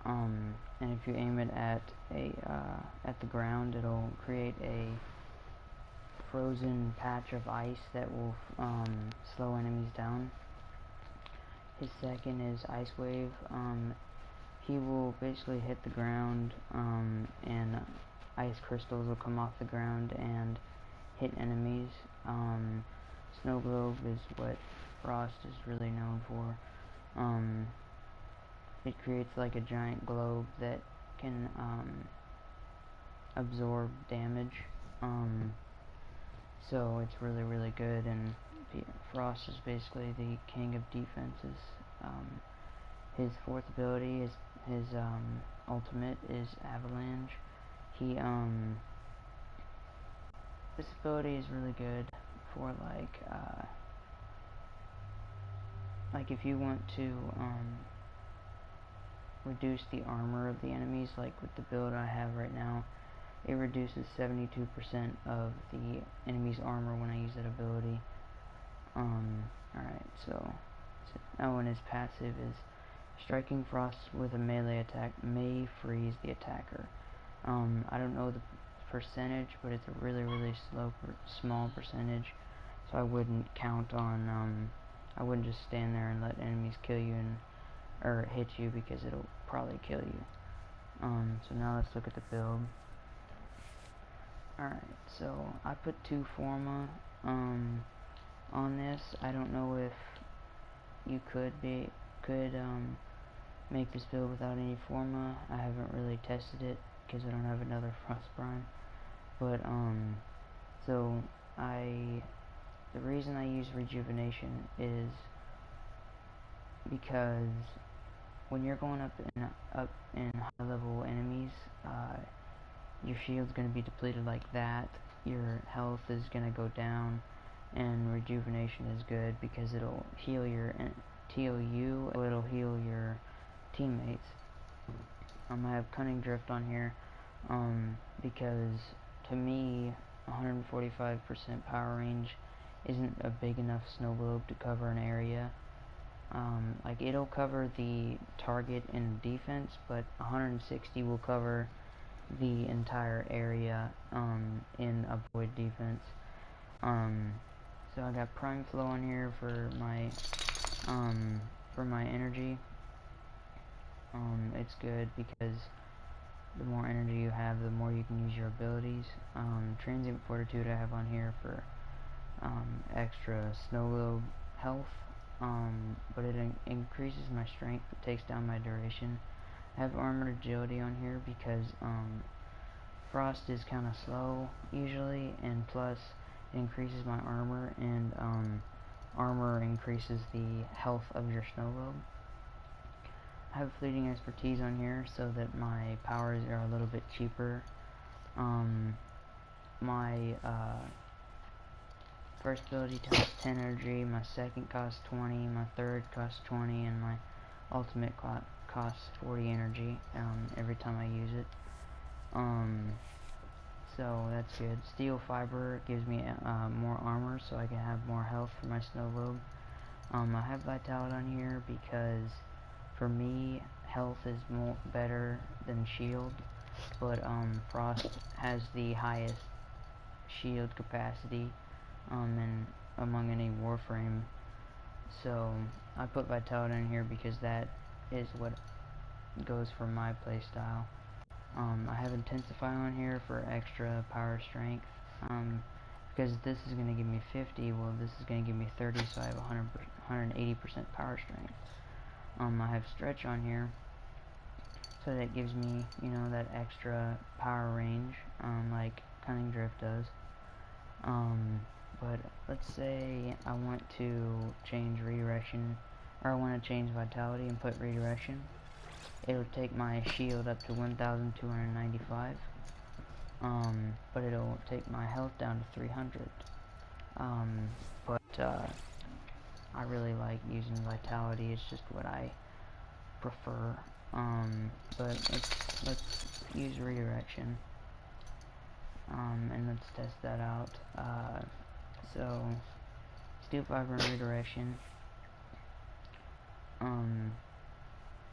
And if you aim it at at the ground, it'll create a frozen patch of ice that will slow enemies down. His second is Ice Wave. He will basically hit the ground, and ice crystals will come off the ground and hit enemies. Snow Globe is what Frost is really known for. It creates like a giant globe that can absorb damage. So it's really, really good, and Frost is basically the king of defenses. His fourth ability is his ultimate is Avalanche. He this ability is really good for like if you want to reduce the armor of the enemies, like with the build I have right now, it reduces 72% of the enemy's armor when I use that ability. Alright, so oh, and his passive is striking Frost with a melee attack may freeze the attacker. I don't know the percentage, but it's a really, really small percentage, so I wouldn't count on, I wouldn't just stand there and let enemies kill you or hit you, because it'll probably kill you. So now let's look at the build. Alright, so I put 2 Forma on this. I don't know if you could make this build without any Forma. I haven't really tested it because I don't have another Frostbrine. But so the reason I use Rejuvenation is because when you're going up in high level enemies, your shield's going to be depleted like that, your health is going to go down, and Rejuvenation is good because it'll heal you, it'll heal your teammates. I have Cunning Drift on here, because to me, 145% power range isn't a big enough snow globe to cover an area. Like, it'll cover the target in defense, but 160 will cover the entire area in a void defense. So I got Prime Flow on here for my energy. It's good because the more energy you have, the more you can use your abilities. Transient Fortitude I have on here for extra snow globe health, but it increases my strength, but takes down my duration. I have Armored Agility on here because Frost is kind of slow usually, and plus it increases my armor, and armor increases the health of your snow globe. I have Fleeting Expertise on here so that my powers are a little bit cheaper. My first ability costs 10 energy, my second costs 20, my third costs 20, and my ultimate costs 40 energy every time I use it. So that's good. Steel Fiber gives me more armor so I can have more health for my snow globe. I have Vitality on here because for me, health is better than shield, but Frost has the highest shield capacity among any Warframe. So I put Vitality in here because that is what goes for my playstyle. I have Intensify on here for extra power strength. Because this is going to give me 50, well, this is going to give me 30, so I have 180% power strength. I have Stretch on here, so that gives me, you know, that extra power range, like Cunning Drift does. But let's say I want to change Redirection, or I want to change Vitality and put Redirection. It'll take my shield up to 1,295, but it'll take my health down to 300. I really like using Vitality, it's just what I prefer. But let's use Redirection, and let's test that out. So, Steel Fiber and Redirection.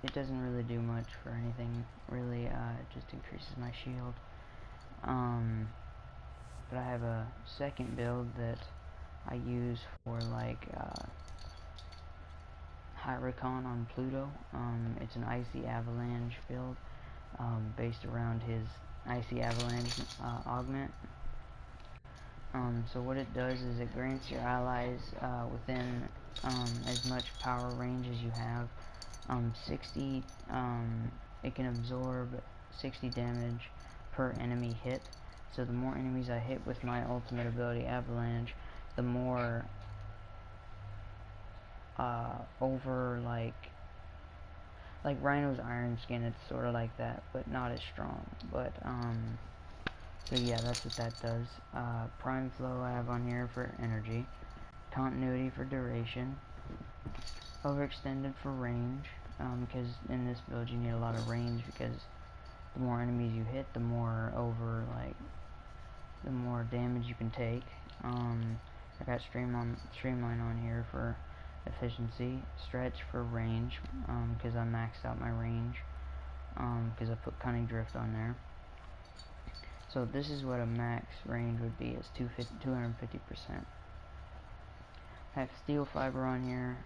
it doesn't really do much for anything, really. It just increases my shield. But I have a second build that I use for like High Recon on Pluto. It's an Icy Avalanche build based around his Icy Avalanche augment. So what it does is it grants your allies within as much power range as you have 60, it can absorb 60 damage per enemy hit. So the more enemies I hit with my ultimate ability Avalanche, the more over like Rhino's Iron Skin, it's sort of like that, but not as strong. But so yeah, that's what that does. Prime Flow I have on here for energy, Continuity for duration, Overextended for range, because in this build you need a lot of range, because the more enemies you hit, the more the more damage you can take. I got Streamline on here for efficiency, Stretch for range, because I maxed out my range, because I put Cunning Drift on there. So this is what a max range would be, is 250%. I have Steel Fiber on here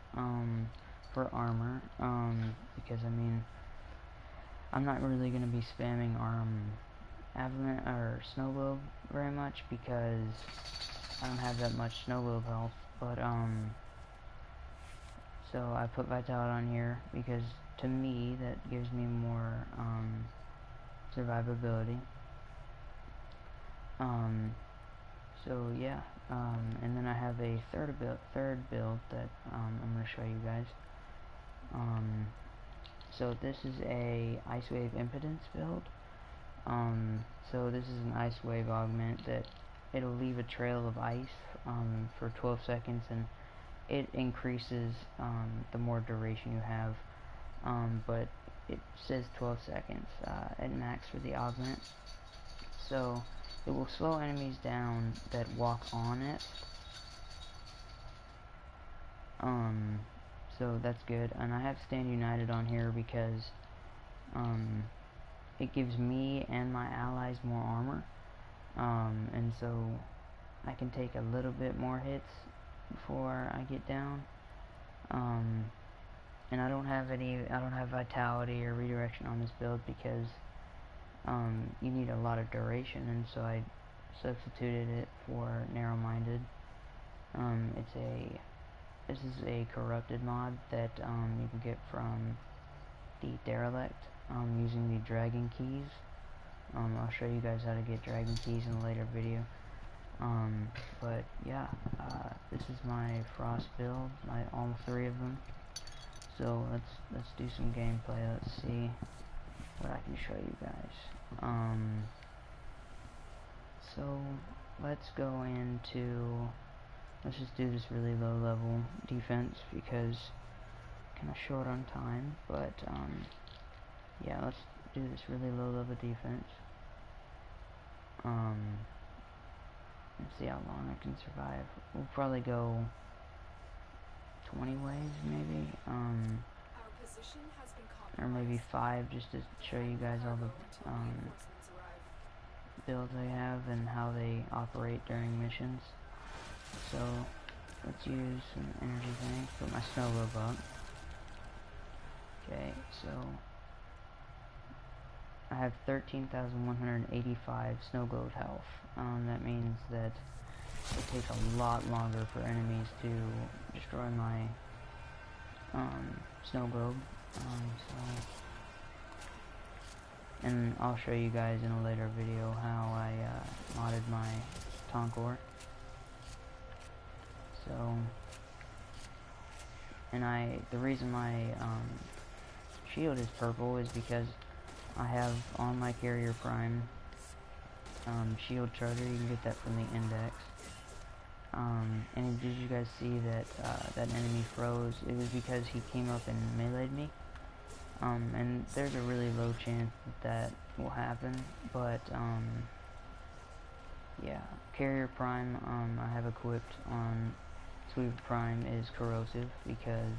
for armor, because I mean, I'm not really going to be spamming Avalanche or Snow Globe very much, because I don't have that much Snow Globe health. But so I put Vitality on here because to me that gives me more survivability. So yeah, and then I have a third build that I'm going to show you guys. So this is a Ice Wave Impedance build. So this is an Ice Wave augment that it'll leave a trail of ice for 12 seconds, and it increases the more duration you have, but it says 12 seconds at max for the augment. So it will slow enemies down that walk on it. So that's good. And I have Stand United on here because it gives me and my allies more armor, and so I can take a little bit more hits before I get down. And I don't have Vitality or Redirection on this build because you need a lot of duration, and so I substituted it for Narrow-Minded. This is a corrupted mod that you can get from the Derelict using the Dragon Keys. I'll show you guys how to get Dragon Keys in a later video. But yeah, this is my Frost build, all three of them. So let's do some gameplay. Let's see what I can show you guys. So let's go into, let's just do this really low level defense because kind of short on time. But yeah, let's do this really low level defense. Let's see how long I can survive. We'll probably go 20 waves maybe, or maybe 5, just to show you guys all the builds I have and how they operate during missions. So let's use some energy tanks, put my Snow Globe up. Okay, so I have 13,185 Snow Globe health. That means that it takes a lot longer for enemies to destroy my Snow Globe. And I'll show you guys in a later video how I modded my Tonkor. So, and the reason my shield is purple is because I have on my Carrier Prime shield charger. You can get that from the index. And did you guys see that that enemy froze? It was because he came up and meleeed me. And there's a really low chance that will happen, but yeah, Carrier Prime I have equipped on Sweeper Prime is corrosive because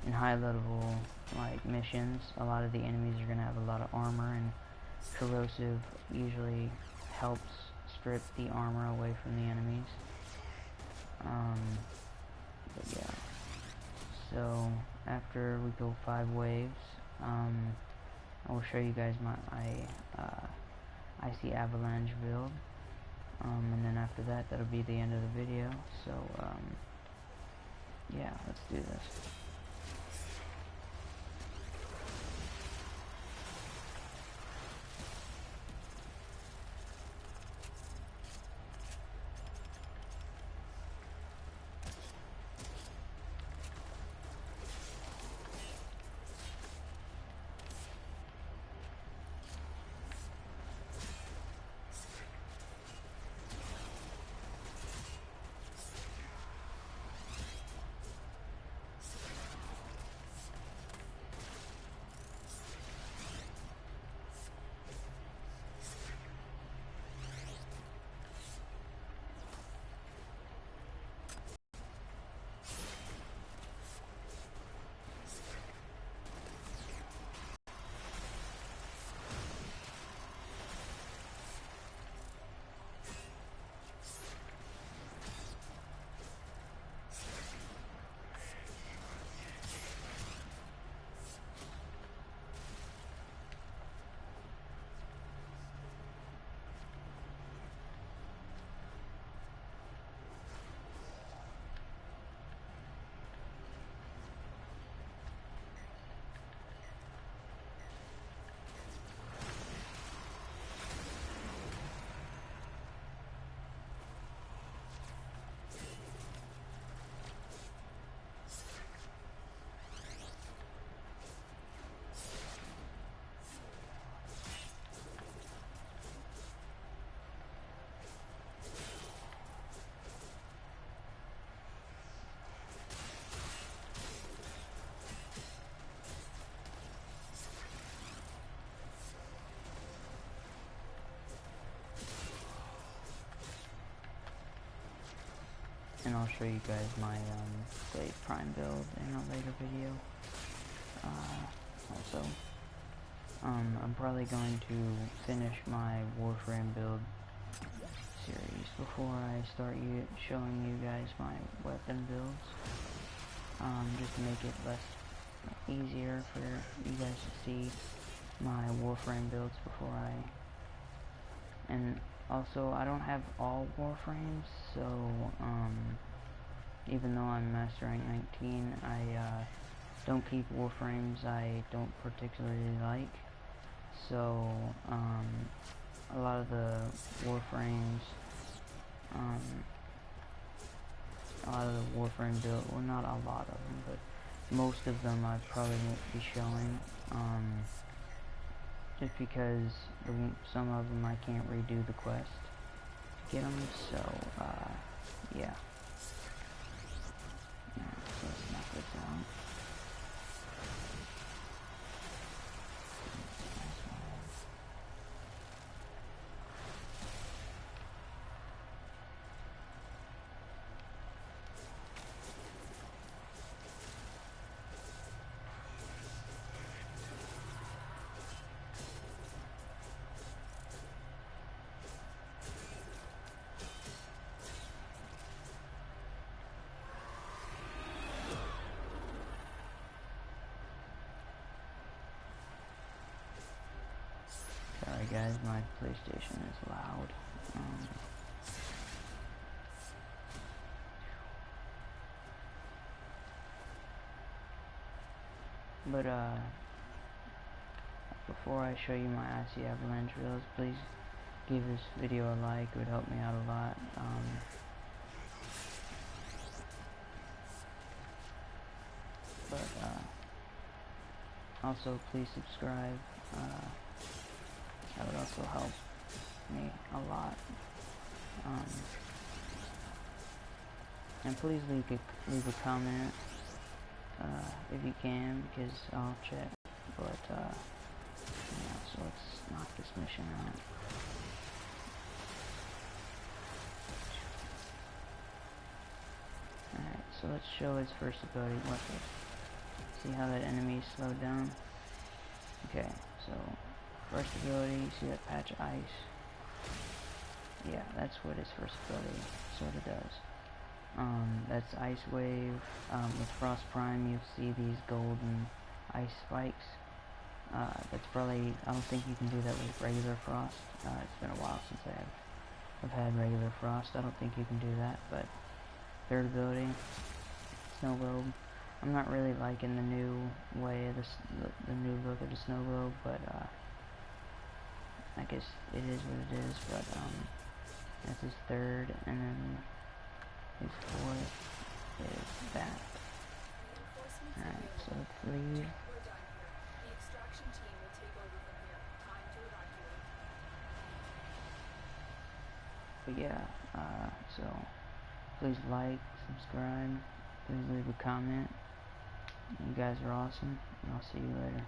in high level like missions, a lot of the enemies are gonna have a lot of armor, and corrosive usually helps strip the armor away from the enemies. But yeah. So after we go 5 waves, I will show you guys my Icy Avalanche build. And then after that, that'll be the end of the video. So yeah, let's do this. And I'll show you guys my Blade Prime build in a later video. Also, I'm probably going to finish my Warframe build series before I start showing you guys my weapon builds, just to make it easier for you guys to see my Warframe builds before and also I don't have all Warframes, so even though I'm Master Rank 19, I don't keep Warframes I don't particularly like. So a lot of the Warframes, build, well, not a lot of them, but most of them I probably won't be showing, just because some of them I can't redo the quest to get them. So yeah. So let's knock this out. Sorry guys, my PlayStation is loud. But before I show you my Icy Avalanche builds, please give this video a like. It would help me out a lot. Also please subscribe. That would also help me a lot. And please leave a comment if you can, because I'll check. But yeah, so let's knock this mission out. Alright, so let's show his first ability. Watch this. See how that enemy is slowed down? Okay, so first ability, see that patch of ice? Yeah, that's what his first ability sort of does. That's Ice Wave. With Frost Prime, you'll see these golden ice spikes. That's probably, I don't think you can do that with regular Frost. It's been a while since I've had regular Frost. I don't think you can do that, but third ability, Snow Globe. I'm not really liking the new way of the new look of the Snow Globe, but I guess it is what it is. But that's his third, and then his fourth is that. Alright, so let's leave. But yeah, so please like, subscribe, please leave a comment. You guys are awesome, and I'll see you later.